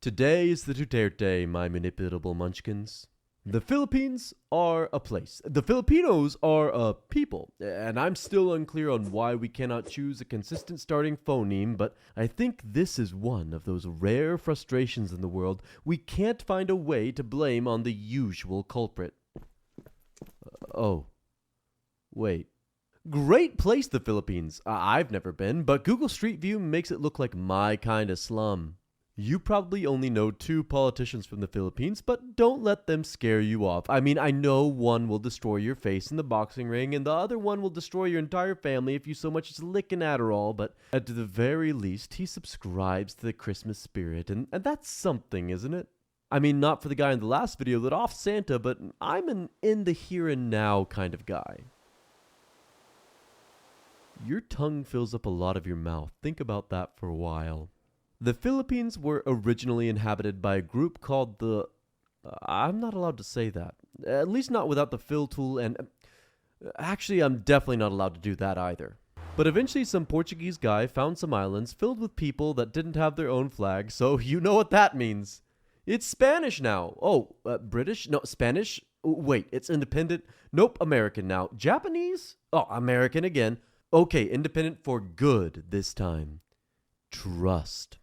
Today is the Duterte, my manipulable munchkins. The Philippines are a place. The Filipinos are a people. And I'm still unclear on why we cannot choose a consistent starting phoneme, but I think this is one of those rare frustrations in the world we can't find a way to blame on the usual culprit. Oh. Wait. Great place, the Philippines. I've never been, but Google Street View makes it look like my kind of slum. You probably only know 2 politicians from the Philippines, but don't let them scare you off. I mean, I know one will destroy your face in the boxing ring, and the other one will destroy your entire family if you so much as lick an Adderall, but at the very least, he subscribes to the Christmas spirit, and that's something, isn't it? I mean, not for the guy in the last video that off Santa, but I'm an in the here and now kind of guy. Your tongue fills up a lot of your mouth. Think about that for a while. The Philippines were originally inhabited by a group called the... I'm not allowed to say that. At least not without the fill tool and... Actually, I'm definitely not allowed to do that either. But eventually some Portuguese guy found some islands filled with people that didn't have their own flag, so you know what that means. It's Spanish now. Oh, British? No, Spanish? Wait, it's independent? Nope, American now. Japanese? Oh, American again. Okay, independent for good this time. Trust.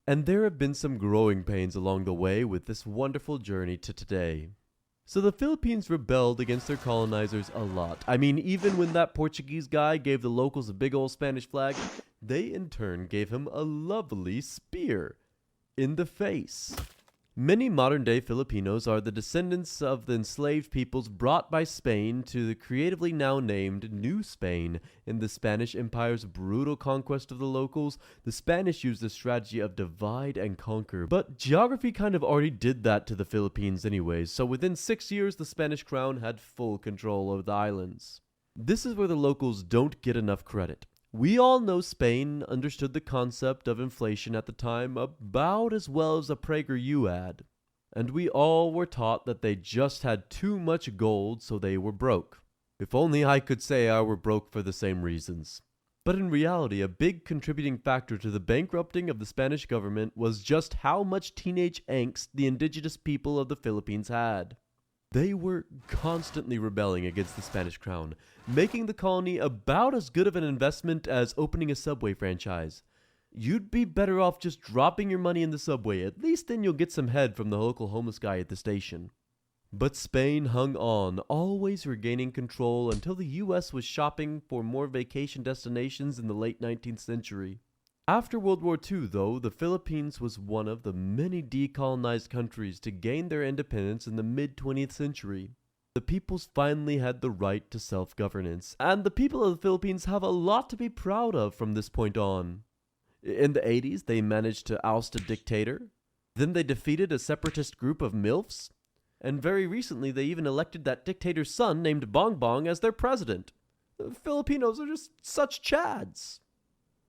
And there have been some growing pains along the way with this wonderful journey to today. So the Philippines rebelled against their colonizers a lot. I mean, even when that Portuguese guy gave the locals a big old Spanish flag, they in turn gave him a lovely spear in the face. Many modern-day Filipinos are the descendants of the enslaved peoples brought by Spain to the creatively now named New Spain. In the Spanish Empire's brutal conquest of the locals, the Spanish used the strategy of divide and conquer. But geography kind of already did that to the Philippines anyways, so within 6 years the Spanish crown had full control of the islands. This is where the locals don't get enough credit. We all know Spain understood the concept of inflation at the time about as well as a PragerU ad. And we all were taught that they just had too much gold, so they were broke. If only I could say I were broke for the same reasons. But in reality, a big contributing factor to the bankrupting of the Spanish government was just how much teenage angst the indigenous people of the Philippines had. They were constantly rebelling against the Spanish crown, making the colony about as good of an investment as opening a Subway franchise. You'd be better off just dropping your money in the Subway, at least then you'll get some head from the local homeless guy at the station. But Spain hung on, always regaining control until the US was shopping for more vacation destinations in the late 19th century. After World War II, though, the Philippines was one of the many decolonized countries to gain their independence in the mid-20th century. The peoples finally had the right to self-governance, and the people of the Philippines have a lot to be proud of from this point on. In the 80s, they managed to oust a dictator. Then they defeated a separatist group of MILFs. And very recently, they even elected that dictator's son named Bongbong as their president. The Filipinos are just such chads.